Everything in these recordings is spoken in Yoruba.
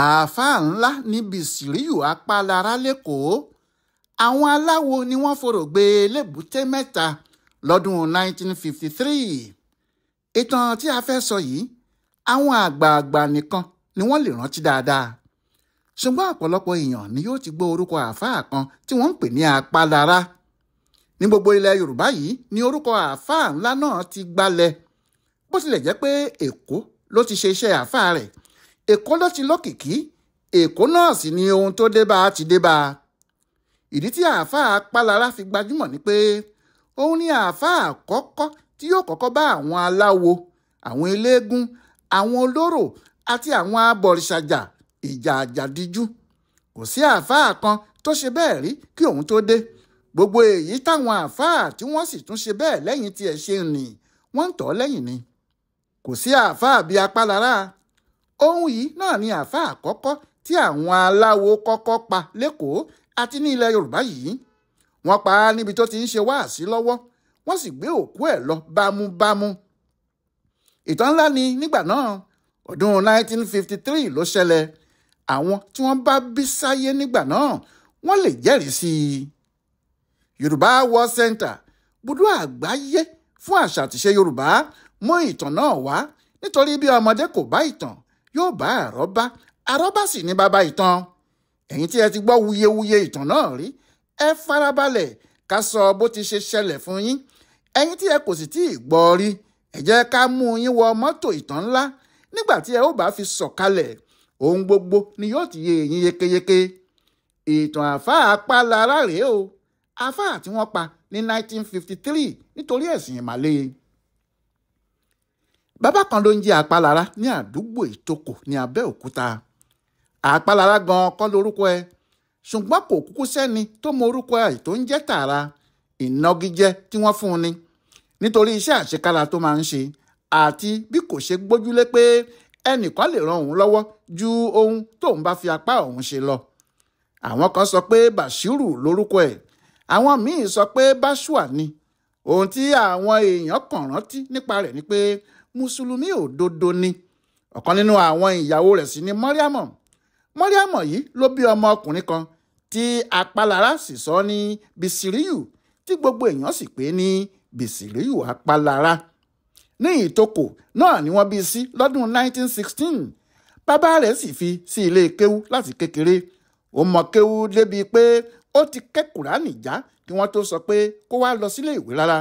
àáfàá ńlá ní Bísíríù Apálára lẹ́kọ̀ọ́. Àwọn aláwo ni wọ́n forò gbé lébùté mẹ́ta lọ́dún 1953. Ìtàn tí a fẹ́ sọ yìí, àwọn àgbààgbà nìkan ni wọ́n lè rántí dáadáa. Ṣùgbọ́n ọ̀pọ̀lọpọ̀ èèyàn ni yóò ti gbọ́ orúkọ àáfàá kan tí wọ́n ń pè ní Apálára. Ní gbogbo ilẹ̀ Yorùbá yìí ni orúkọ àáfàá ńlá náà ti gbalẹ̀. Bó tilẹ̀ jẹ́ pé Èkó ló ti ṣe iṣẹ́ àáfàá rẹ̀, Èkó ló ti lókìkí, Èkó náà sì ni ohun tó dé bá ti dé bá. Ìdí tí àáfàá Apálára fi gbajúmọ̀ ni pé òun ni àáfàá àkọ́kọ́ tí yóò kọ́kọ́ bá àwọn aláwo, àwọn eléégún, àwọn olóró àti àwọn abọ̀rìṣàjà ìjà àjàdíjú. Kò sí àáfàá kan tó ṣe bẹ́ẹ̀ rí kí òun tó dé. Gbogbo èyí táwọn àáfàá tí wọ́n sì tún ṣe bẹ́ẹ̀ lẹ́yìn tí ẹ̀ ṣe nì, wọ́n ń tọ̀ lẹ́yìn ni. Kò sí àáfàá bíi Apálára. Ohun yìí náà ni àáfàá àkọ́kọ́ tí àwọn aláwo kọ́kọ́ pa lẹ́kọ̀ọ́ àti ní ilẹ̀ Yorùbá yìí. Wọ́n pa á níbi tó ti ń ṣe wáàsí lọ́wọ́, wọ́n sì gbé òkú ẹ̀ lọ bámúbámú. Ìtàn ńlá ni nígbà náà. Ọdún 1953 ló ṣẹlẹ̀. Àwọn tí wọ́n bá bí sáyé nígbà náà wọ́n lè jẹ́rìí sí i. Yorùbá World Center, bùdó àgbáyé fún àṣà àtìṣe Yorùbá, mú ìtàn náà wá nítorí bí ọmọdé kò bá ìtàn yóò bá àrọ́bá, àrọ́bá sì ní bàbá ìtàn. Ẹ̀yin tí ẹ ti gbọ́ wuyewuye ìtàn náà rí, ẹ farabalẹ̀ ká sọ bó ti ṣe ṣẹlẹ̀ fún yín. Ẹ̀yin tí ẹ kò sì tí ì gbọ́ rí, ẹ jẹ́ ká mú yín wọ mọ́tò ìtàn ńlá. Nígbà tí ẹ ó bá fi sọ̀kalẹ̀, ohun gbogbo ni yóò ti yé yín yékéyéké. Ìtàn àáfàá Apálára rèé o. Àáfàá tí wọ́n pa ní 1953 nítorí ẹ̀sìn ìmàle. Bàbá kan ló ń jẹ́ Apálára ní àdúgbò Ìtòkò ní Abẹ́òkúta. Apálára gan kọ́ lórúkọ ẹ̀, ṣùgbọ́n kò kúkú sẹ́ni tó mọ orúkọ ẹ̀ tó ń jẹ́ tààrà. Ìnagijẹ tí wọ́n fún un ni nítorí iṣẹ́ àṣekára tó máa ń ṣe, àti bí kò ṣe gbójúlé pé ẹnìkan lè ran òun lọ́wọ́ ju ohun tóun bá fi apá òun ṣe lọ. Àwọn kan sọ pé Bàṣírù lórúkọ ẹ̀, àwọn míì sọ pé Báṣùà ni. Ohun tí àwọn èèyàn kàn rántí nípa rẹ̀ ni pé mùsùlùmí òdodo ni. Ọ̀kan nínú àwọn ìyàwó rẹ̀ sì ni Mọ́ríámọ̀. Mọ́ríámọ̀ yìí ló bí ọmọ ọkùnrin kan tí Apálára sì sọ ní Bísíríù, tí gbogbo èèyàn sì pè ní Bísíríù Apálára. Ní Ìtòkò náà ni wọ́n bí sí lọ́dún 1916. Bàbá rẹ̀ sì fi sí ilé kéwú láti kékeré. Ó mọ kéwú débi pé ó ti ké Kùránì já kí wọ́n tó sọ pé kó wá lọ sílé ìwé rárá.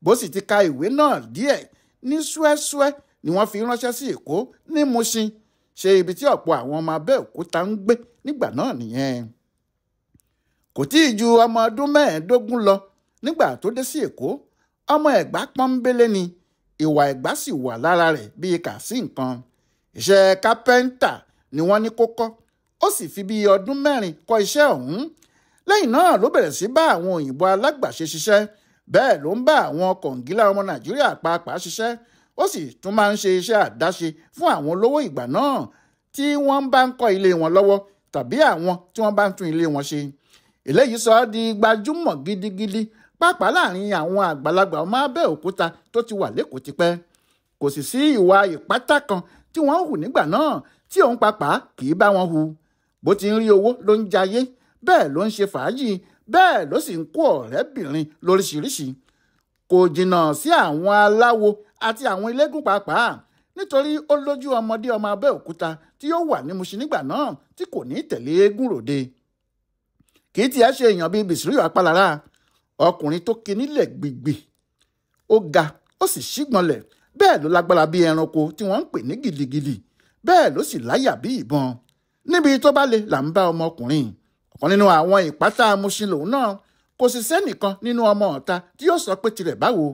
Bó sì ti ka ìwé náà díẹ̀, ní ṣúẹ́ṣúẹ́ ni wọ́n fi ránṣẹ́ sí Èkó ní Mùṣín, ṣe ibi tí ọ̀pọ̀ àwọn ọmọ Abẹ́òkúta ń gbé nígbà náà nìyẹn. Kò tí ì ju ọmọ ọdún 15 lọ nígbà tó dé sí Èkó. Ọmọ Ẹ̀gbá pọ́nbélé ni, ìwà Ẹ̀gbá sì wà lára rẹ̀ bíi kà sí nǹkan. Iṣẹ́ kápẹ́ńtà ni wọ́n ní kó kọ́. Ó sì fi bíi ọdún 4 kọ́ iṣẹ́ ọ̀hún. Lẹ́yìn náà ló bẹ̀rẹ̀ sí bá àwọn òyìnbó alágbàṣe ṣiṣẹ́. Bẹ́ẹ̀ ló ń bá àwọn kọ̀ǹgílá ọmọ Nàìjíríà pàápàá ṣiṣẹ́. Ó sì tún máa ń ṣe iṣẹ́ àdáṣe fún àwọn olówó ìgbà náà tí wọ́n bá ń kọ́ ilé wọn lọ́wọ́ tàbí àwọn tí wọ́n bá ń tún ilé wọn ṣe. Eléyìí sọ ọ́ di gbajúmọ̀ gidigidi pàápàá láàrin àwọn àgbàlagbà ọmọ Abẹ́òkúta tó ti wà lẹ́kọ̀ọ́ tipẹ́. Kò sì sí ìwà ìpátá kan tí wọ́n hù nígbà náà tí òun pàápàá kì í bá wọn hù. Bó ti ń rí owó ló ń jayé, bẹ́ẹ̀ ló ń ṣe fàájì, bẹ́ẹ̀ ló sì ń kó ọ̀rẹ́bìnrin lóríṣiríṣi. Kò jìnnà sí àwọn aláwo àti àwọn eléégún pàápàá, nítorí ó lójú ọmọdé ọmọ Abẹ́òkúta tí yóò wà ní Mùṣín nígbà náà tí kò ní tẹ̀lé eégún ròde. Kì í tiẹ̀ ṣe èèyàn bíi Bísíríù Apálára. Ọkùnrin tó ki nílẹ̀ gbìgbì, ó ga, ó sì ṣígbọnlẹ̀, bẹ́ẹ̀ ló lágbára bíi ẹranko tí wọ́n ń pè ní gidigidi, bẹ́ẹ̀ ló sì láyà bí ìbọn. Níbi tó bá le là ń bá ọmọkùnrin. Ọ̀kan nínú àwọn ìpátá Mùṣín lòun náà. Kò sì sẹ́nìkan nínú ọmọ ọ̀ta tí yóò sọ pé tirẹ̀ báwo.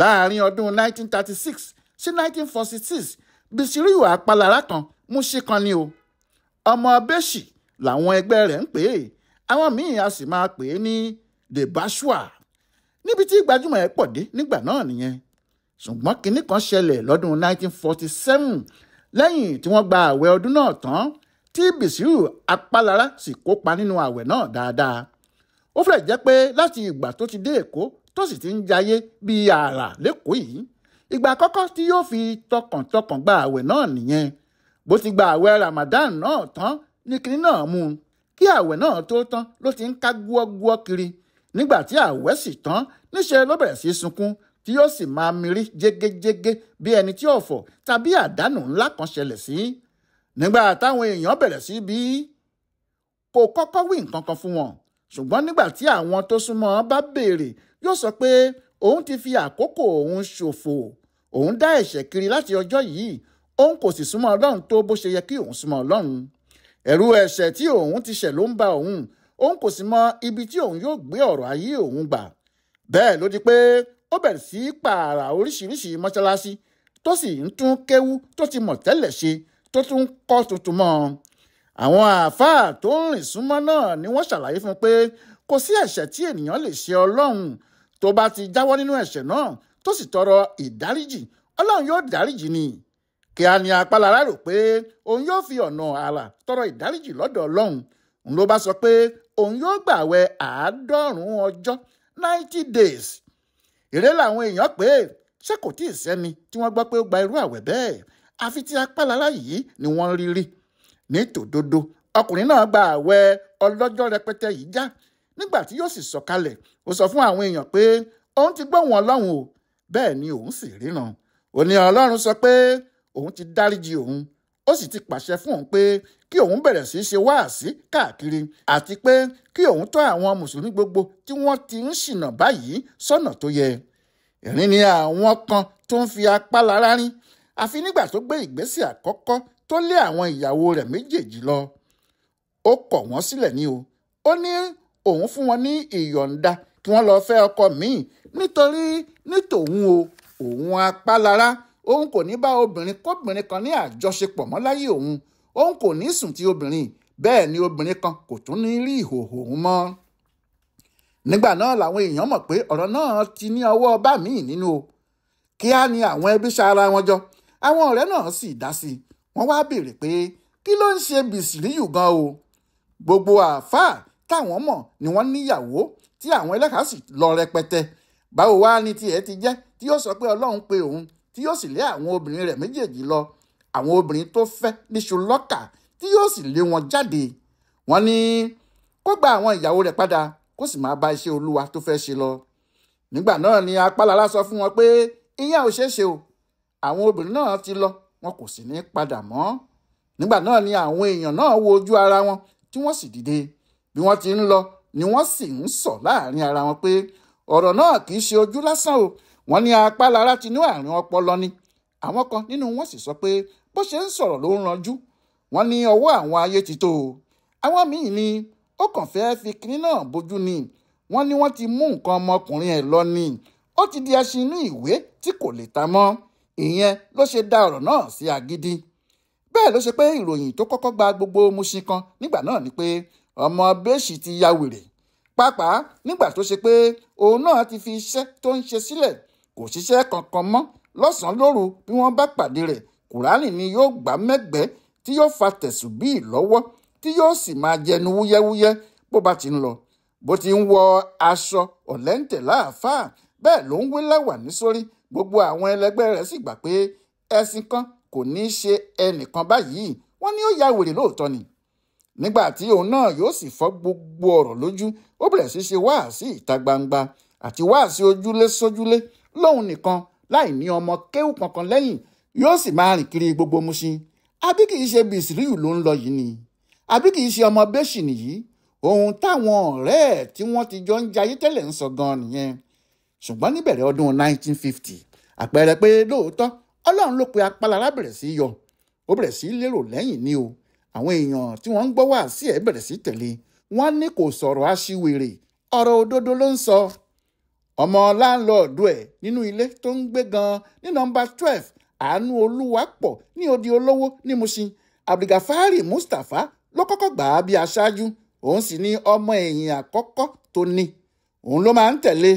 Láàárín ọdún 1936 sí 1946, Bísíríù Apálára kan Mùṣín kan ni o. Ọmọ Bẹ́ṣì làwọn ẹgbẹ́ rẹ̀ ń pè é. Àwọn míì a sì máa pè é ní The Báṣùà. Níbi tí gbajúmọ̀ ẹ̀ pọ̀ dé nígbà náà nìyẹn. Ṣùgbọ́n kinní kan ṣẹlẹ̀ lọ́dún 1947 lẹ́yìn tí wọ́n gba àwẹ̀ ọdún náà tán, tí Bísíríù Apálára sì kópa nínú àwẹ̀ náà dáadáa. Ó fẹ́rẹ̀ jẹ́ pé láti ìgbà tó ti dé Èkó tó sì ti ń jayé bíi àrà lẹ́kọ̀ọ́ yìí, ìgbà àkọ́kọ́ tí yóò fi tọkàntọkàn gba àwẹ̀ náà nìyẹn. bó ti gba àwẹ̀ Ramadan náà tán ní kinní náà mú un. Kí àwẹ̀ náà tó tán ló ti ń ká gúọ́gúọ́ kiri. Nígbà tí àwẹ̀ sì tán níṣẹ́ ló bẹ̀rẹ̀ sí sunkún tí yóò sì máa mirí jégéjégé bí ẹni tí ọ̀fọ̀ tàbí àdánù ńlá kan ṣẹlẹ̀ sí. Nígbà táwọn èèyàn bẹ̀rẹ̀ sí bí kò kọ́kọ́ wí nǹkan kan fún wọn, ṣùgbọ́n nígbà tí àwọn tó súnmọ́ bá béèrè yóò sọ pé òun ti fi àkókò òun ṣòfò, òun dá ẹ̀ṣẹ̀ kiri láti ọjọ́ yìí, òun kò sì súnmọ́ Ọlọ́run tó bó ṣe yẹ kí òun súnmọ́ Ọlọ́run. Ẹ̀rù ẹ̀ṣẹ̀ tí òun ti ṣẹ̀ ló ń ba òun kò sì mọ ibi tí òun yóò gbé ọ̀rọ̀ ayé òun gbà. Bẹ́ẹ̀ ló di pé ó bẹ̀rẹ̀ sí pààrà oríṣiríṣi mọ́ṣáláṣí tó sì ń tún kéwú tó ti mọ̀ tẹ́lẹ̀ ṣe tó tún kọ́ tuntun mọ́. Àwọn àáfàá tó ń rìn súnmọ́ náà ni wọ́n ṣàlàyé fún un pé kò sí ẹ̀ṣẹ̀ tí ènìyàn lè ṣe Ọlọ́run tó bá ti jáwọ́ nínú ẹ̀ṣẹ̀ náà tó sì tọrọ ìdáríjì, Ọlọ́run yóò dáríjì ni. Kíá ni Apálára rò pé òun yóò fi ọ̀nà àrà tọrọ ìdáríjì lọ́dọ̀ Ọlọ́run. Òun ló bá sọ pé òun yóò gbààwẹ̀ 90 ọjọ́ 90 days. Èrè làwọn èèyàn pé ṣé kò tí ì sẹ́ni tí wọ́n gbọ́ pé ó gba irú àwẹ̀ bẹ́ẹ̀, àfi tí Apálára yìí ni wọ́n rí. Ní tòdodo ọkùnrin náà gba àwẹ̀ ọlọ́jọ́ rẹpẹtẹ yìí já. Nígbà tí yóò sì sọ̀kalẹ̀ ó sọ fún àwọn èèyàn pé òun ti gbóhùn Ọlọ́run o, bẹ́ẹ̀ ni òun sì ríran. Ó ní Ọlọ́run sọ pé òun ti dáríjì òun, ó sì ti pàṣẹ fún òun pé kí òun bẹ̀rẹ̀ sí í ṣe wáàsí káàkiri àti pé kí òun tọ́ àwọn mùsùlùmí gbogbo tí wọ́n ti ń ṣìnà báyìí sọ́nà tó yẹ. Ẹ̀rín ni àwọn kan tó ń fi Apálára rín, àfi nígbà tó gbé ìgbésẹ̀ àkọ́kọ́ tó lé àwọn ìyàwó rẹ̀ méjèèjì lọ. Ó kọ̀ wọ́n sílẹ̀ ní o. Ó ní òun fún wọn ní ìyọ̀ǹda kí wọ́n lọ fẹ́ ọkọ míì nítorí nítòun o, òun Apálára, òun kò ní bá obìnrin kóbìnrin kan ní àjọṣepọ̀ mọ́ láyé òun kò ní sùn tí obìnrin, bẹ́ẹ̀ ni obìnrin kan kò tún ní rí ìhòòhò òun mọ́. Nígbà náà làwọn èèyàn mọ̀ pé ọ̀rọ̀ náà ti ní ọwọ́ ọba míì nínú o. Kíá ni àwọn ẹbí ṣara wọn jọ, àwọn ọ̀rẹ́ náà sì dá sí i. Wọ́n wá béèrè pé kí ló ń ṣe Bìsíríyù gan o. Gbogbo àáfàá táwọn mọ̀ ni wọ́n níyàwó tí àwọn ẹlẹ́kàá sì lọ rẹpẹtẹ. Báwo wá ní tiẹ̀ ti jẹ́ tí yóò sọ pé Ọlọ́run pé òun tí yóò sì lé àwọn obìnrin rẹ̀ méjèèjì lọ, àwọn obìnrin tó fẹ́ níṣu lọ́kà tí yóò sì lé wọn jáde. Wọ́n ní kó gba àwọn ìyàwó rẹ̀ padà kó sì máa bá iṣẹ́ Olúwa tó fẹ́ ṣe lọ. Nígbà náà ni Apálára sọ fún wọn pé ìyẹn ò ṣeé ṣe o, àwọn obìnrin náà ti lọ, wọn kò sì ní padà mọ́. Nígbà náà ni àwọn èèyàn náà wo ojú ara wọn tí wọ́n sì dìde. Bí wọ́n ti ń lọ ni wọ́n sì ń sọ láàrin ara wọn pé ọ̀rọ̀ náà kì í ṣe ojú lásán o. Wọ́n ní Apálára ti ní àrùn ọpọlọ ni. Àwọn kan nínú wọn sì sọ pé bó ṣe ń sọ̀rọ̀ ló ń ranjú. Wọ́n ní ọwọ́ àwọn ayé ti tó o. Àwọn míì ni ó kàn fẹ́ fi kinní náà bójú ni. Wọ́n ní wọ́n ti mú nǹkan ọmọkùnrin ẹ̀ lọ ni. Ó ti di ẹṣin inú ìwé tí kò lè ta mọ́. Ìyẹn ló ṣe dá ọ̀rọ̀ náà sí agídí. Bẹ́ẹ̀ ló ṣe pé ìròyìn tó kọ́kọ́ gba gbogbo Mùṣín kan nígbà náà ni pé ọmọ Bẹ́ṣì ti ya wèrè. Pàápàá nígbà tó ṣe pé òun náà ti fi iṣẹ́ tó ń ṣe sílẹ̀, kò ṣiṣẹ́ kankan mọ́. Lọ́sàn-án lóru bí wọ́n bá pàdé rẹ̀, Kùránì ni yóò gbá mẹ́gbẹ̀ẹ́ tí yóò fa tẹ̀sùbíì lọ́wọ́ tí yóò sì máa jẹnu wúyẹ́wúyẹ́ bó bá ti ń lọ. Bó ti ń wọ aṣọ ọ̀lẹ́ǹtẹ̀ láàfáà, bẹ́ẹ̀ ló ń wé láwàní sórí. Gbogbo àwọn ẹlẹgbẹ́ rẹ̀ sì gbà pé ẹ̀sìn kan kò ní í ṣe ẹnìkan báyìí. Wọ́n ní ó ya wèrè lóòótọ́ ni. Nígbà tí òun náà yóò sì fọ́ gbogbo ọ̀rọ̀ lójú, ó bẹ̀rẹ̀ sí ṣe wáàsí ìta gbangba àti wáàsí ojúlé sójúlé lóhun nìkan láì ní ọmọ kéwù kankan lẹ́yìn. Yóò sì máa rìn kiri gbogbo Mùṣín. Àbí kìí ṣe Bìsíríyù ló ń lọ yìí ni? Àbí kìí ṣe ọmọ Bẹ́ṣì nìyí? Ohun táwọn ọ̀rẹ́ ẹ̀ tí wọ́n ti jọ ń jayé tẹ́lẹ̀ ń sọ gan nìyẹn. Ṣùgbọ́n níbẹ̀rẹ̀ ọdún 1950, àpẹẹrẹ pé lóòótọ́ Ọlọ́run ló pe Apálára bẹ̀rẹ̀ sí yọ. Ó bẹ̀rẹ̀ sí lérò lẹ́yìn ni o. Àwọn èèyàn tí wọ́n ń gbọ́ wáàsí ẹ̀ bẹ̀rẹ̀ sí tẹ̀lé. Wọ́n ní kò sọ̀rọ̀ aṣiwèrè, ọ̀rọ̀ òdodo ló ń sọ. Ọmọ láńlọ́ọ̀dù ẹ̀ nínú ilé tó ń gbé gan ní nọ́mbà 12 Àánú Olúwapọ̀ ní Odi Olówó ní Mùṣín, Abdulgafari Mustapha ló kọ́kọ́ gbà á bí aṣáájú. Òun sì ni ọmọ ẹ̀yìn àkọ́kọ́ tó ní. Òun ló máa ń tẹ̀lé,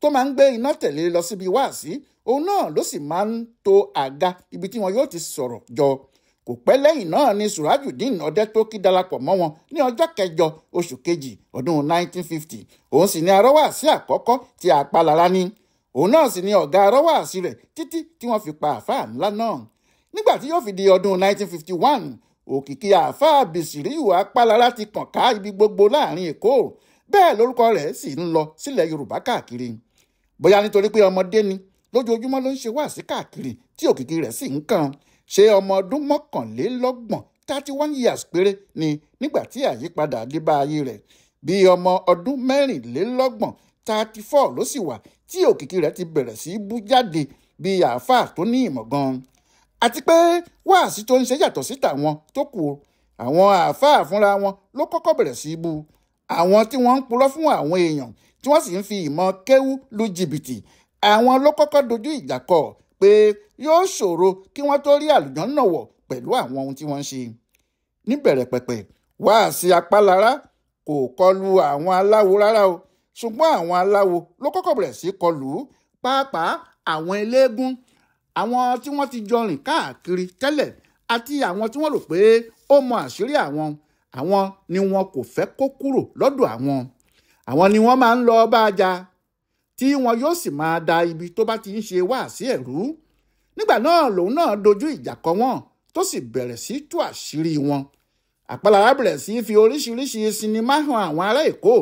tó máa ń gbé iná tẹ̀lé lọ síbi wáàsí. Òun náà ló sì máa ń to àga ibi tí wọn yóò ti sọ̀rọ̀ jọ. Kò pẹ́ lẹ́yìn náà ni Surajudeen Ọdẹ́tókí darapọ̀ mọ́ wọn ní ọjọ́ 9 oṣù kejì ọdún 1950. Òun sì ni arọ́wàsí àkọ́kọ́ tí Apálára ní. Òun náà sì ni ọ̀gá arọ́wàsí rẹ̀ títí tí wọ́n fi pa àfáà ńlá náà. nígbà tí yóò fi di ọdún 1951 òkìkí àáfàá Bísírìù Apálára ti kàn ká ibi gbogbo láàrin Èkó, bẹ́ẹ̀ lórúkọ rẹ̀ sì ń lọ sílẹ̀ Yorùbá káàkiri. Bóyá nítorí pé ọmọdé ni, lójoojúmọ́ ló ń ṣe wáàsí káàkiri tí òkìkí rẹ̀ sì ń kàn. Ṣé ọmọ ọdún 31 31 years péré ni nígbà tí àyípadà dé bá ayé rẹ̀. Bí ọmọ ọdún 24 34 ló sì wà tí òkìkí rẹ̀ ti bẹ̀rẹ̀ sí bú jáde bí àáfàá tó ní ìmọ̀ gan. Àti pé wáàsí tó ń ṣe yàtọ̀ sí tàwọn tó kù. Àwọn àáfàá fúnra wọn ló kọ́kọ́ bẹ̀rẹ̀ sí bú. Àwọn tí wọ́n ń purọ́ fún àwọn èèyàn tí wọ́n sì ń fi ìmọ̀ kéwú lu jìbìtì, àwọn ló kọ́kọ́ dojú ìjà kọ pé yóò ṣòro kí wọ́n tó rí àlùjànnà wọ̀ pẹ̀lú àwọn ohun tí wọ́n ń ṣe. Níbẹ̀rẹ̀ pẹ̀pẹ̀, wáàsí Apálára kò kọlu àwọn aláwo rárá o, ṣùgbọ́n àwọn aláwo ló kọ́kọ́ bẹ̀rẹ̀ sí kọlù, pàápàá àwọn eléégún, àwọn tí wọ́n ti jọ rìn káàkiri tẹ́lẹ̀ àti àwọn tí wọ́n rò pé ó mọ àṣírí àwọn ni wọn kò fẹ́ kó kúrò lọ́dọ̀ àwọn ni wọ́n máa ń lọ bá a jà, tí wọn yóò sì máa da ibi tó bá ti ń ṣe wáàsí ẹ̀rú. Nígbà náà lòun náà dojú ìjà kọ wọ́n tó sì bẹ̀rẹ̀ sí tú àṣírí wọn. Apálára bẹ̀rẹ̀ sí fi oríṣiríṣi sinimá hàn àwọn ará Èkó,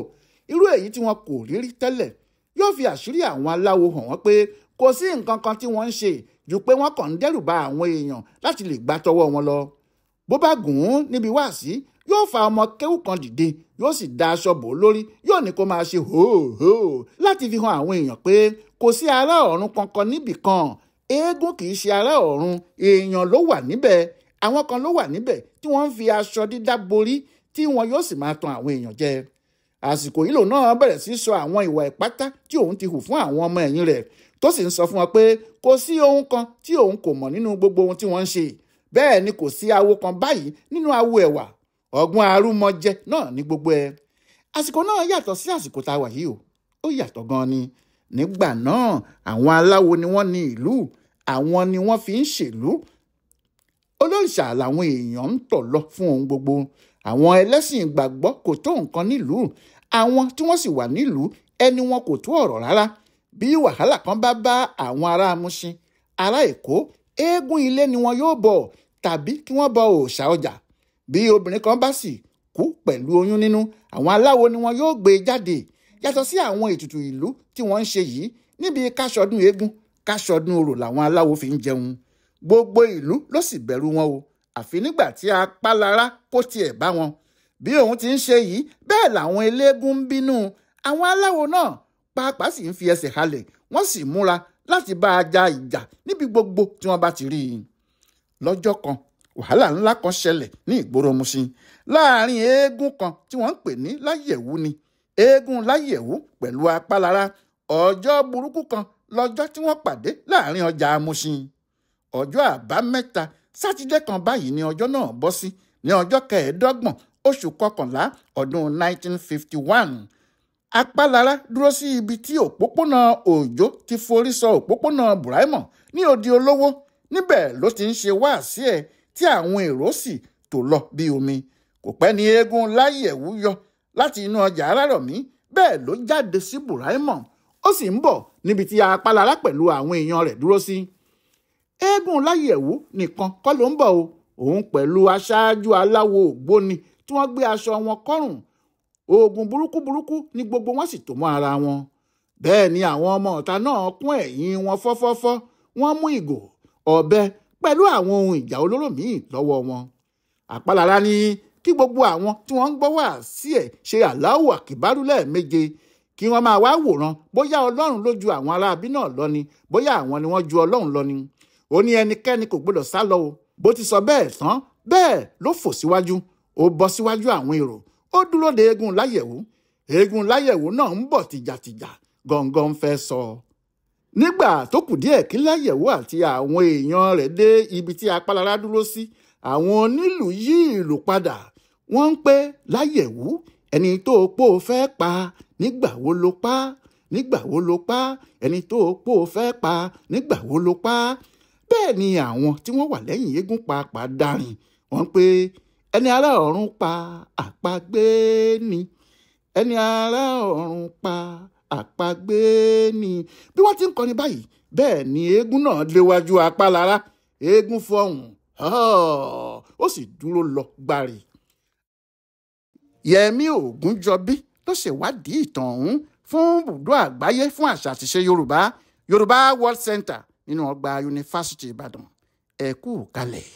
irú èyí tí wọn kò rí rí tẹ́lẹ̀. Yóò fi àṣírí àwọn aláwo hàn wọ́n pé kò sí nǹkan kan tí wọ́n ń ṣe ju pé wọ́n kàn ń dẹ́rù ba àwọn èèyàn láti lè gbà tọwọ́ wọn lọ. Bó bá gùn ún níbi wáàsí, yóò fa ọmọ kéwú kan dìde, yóò sì da aṣọ bò lórí, yóò ní kó máa ṣe hóhó láti fi hàn àwọn èèyàn pé kò sí ará ọ̀run kankan níbì kan. Eégún kì í ṣe ará ọ̀run, èèyàn ló wà níbẹ̀. Àwọn kan ló wà níbẹ̀ tí wọ́n ń fi aṣọ dídá borí tí wọn yóò sì máa tan àwọn èèyàn jẹ. Àsìkò yìí lòun náà bẹ̀rẹ̀ sí sọ àwọn ìwà ìpátá tí òun ti hù fún àwọn ọmọ ẹ̀yìn rẹ̀, tó sì ń sọ fún wọn pé kò sí ohun kan tí òun kò mọ̀ nínú gbogbo ohun tí wọ́n ń ṣe. Bẹ́ẹ̀ ni kò sí awo kan báyìí nínú awo ẹ̀wà. Ọgbọ́n arúmọjẹ náà ní gbogbo ẹ̀. Àsìkò náà yàtọ̀ sí àsìkò tá a wà yìí o, ó yàtọ̀ gan ni. Nígbà náà àwọn aláwo ni wọ́n ní ìlú, àwọn ni wọ́n fi ń ṣèlú. Olórìṣà làwọn èèyàn ń tọ̀ lọ fún ohun gbogbo. Àwọn ẹlẹ́sìn ìgbàgbọ́ kò tó nǹkan nílùú. Àwọn tí wọ́n sì wà nílùú ẹni wọn kò tó ọ̀rọ̀ rárá. Bí wàhálà kan bá bá àwọn ará Mùṣín, ará Èkó, eégún ilé ni wọn yóò bọ̀ tàbí kí wọ́n bọ òòṣà ọjà. Bí obìnrin kan bá sì kú pẹ̀lú oyún nínú, àwọn aláwo ni wọn yóò gbé jáde. Yàtọ̀ sí àwọn ètùtù ìlú tí wọ́n ń ṣe yìí, níbi káṣọdún eégún, káṣọdún orò làwọn aláwo fi ń jẹun. Gbogbo ìlú ló sì bẹ̀rù wọn o, àfi nígbà tí Apálára kó tiẹ̀ bá wọn. Bí òun ti ń ṣe yìí, bẹ́ẹ̀ làwọn eléégún ń bínú. Àwọn aláwo náà pàápàá sì ń fi ẹsẹ̀ halẹ̀, wọ́n sì múra láti bá a ja ìjà níbi gbogbo tí wọ́n bá ti rí i. Lọ́jọ́ kan, wàhálà ńlá kan ṣẹlẹ̀ ní ìgboro Mùṣín láàrin eégún kan tí wọ́n ń pè ní Láyẹ̀wú ni. Eégún Láyẹ̀wú pẹ̀lú Apálára, ọjọ́ burúkú kan lọ́jọ́ tí wọ́n pàdé láàrin ọjà Mùṣín. Ọjọ́ àbámẹ́ta sátidé kan báyìí ni ọjọ́ náà bọ́ sí, ní ọjọ́ 25 oṣù kọkànlá ọdún 1951. Apálára dúró sí ibi tí òpópónà Òjó ti forí sọ òpópónà Bùráímọ̀ ní Odi Olówó. Níbẹ̀ ló ti ń ṣe wáàsí ẹ̀ tí àwọn èrò sì tò lọ bí omi. Kò pẹ́ ni eégún Láyẹ̀wú yọ láti inú ọjà Arárọ̀mí, bẹ́ẹ̀ ló jáde sí Bùráímọ̀. Ó sì ń bọ̀ níbi tí Apálára pẹ̀lú àwọn èèyàn rẹ̀ dúró sí. Eégún Láyẹ̀wú nìkan kọ́ ló ń bọ̀ o, òun pẹ̀lú aṣáájú aláwo ògbóni tí wọ́n gbé aṣọ wọn kọ́rùn. Oògùn burúkú ni gbogbo wọn sì tò mọ́ ara wọn. Bẹ́ẹ̀ ni àwọn ọmọ ọ̀tá náà kún ẹ̀yìn wọn fọ́fọ́fọ́, wọ́n mú ìgò, ọ̀bẹ pẹ̀lú àwọn ohun ìjà olóró míì lọ́wọ́ wọn. Apálára ní kí gbogbo àwọn tí wọ́n ń gbọ́ wáàsí ẹ̀ ṣe Allahu Akíbárù lẹ́ẹ̀méje, kí wọ́n máa wá wòran bóyá Ọlọ́run ló ju àwọn aráabí náà lọ ni, bóyá àwọn ni wọ́n ju Ọlọ́run lọ ni. Ó ní ẹnikẹ́ni kò gbọdọ̀ sá lọ o. Bó ti sọ bẹ́ẹ̀ tán, bẹ́ẹ̀ ló fò síwájú. Ó bọ́ síwájú àwọn èrò, ó dúró de eégún Láyẹ̀wú. Eégún Láyẹ̀wú náà ń bọ̀ tìjàtìjà, gọ̀ǹgọ̀ fẹ́ sọ. Nígbà tó kù díẹ̀ kí Láyẹ̀wú àti àwọn èèyàn rẹ̀ dé ibi tí Apálára dúró sí, àwọn onílù yí ìlù padà. Wọ́n ń pè Láyẹ̀wú, ẹni tó pò fẹ́ pa, nígbà wo ló pa? Nígbà wo ló pa? Ẹni tó pò fẹ́ pa, nígbà wo ló pa? Bẹ́ẹ̀ ni àwọn tí wọ́n wà lẹ́yìn eégún pàápàá darin. Wọ́n pé ẹni ará ọ̀run pa àpagbé ni, ẹni ará ọ̀run pa àpagbé ni. Bí wọ́n ti ń kọrin báyìí, bẹ́ẹ̀ ni eégún náà léwájú Apálára. eégún fọhùn ó sì dúró lọ gbàrì. Yẹmí Ògúnjọbí ló ṣèwádìí ìtàn ọ̀hún fún Ibùdó Àgbáyé fún Àṣà àti Ìṣe Yorùbá World Center nínú ọgbà Yunifásítì Ìbàdàn. Ẹ kú kalẹ̀.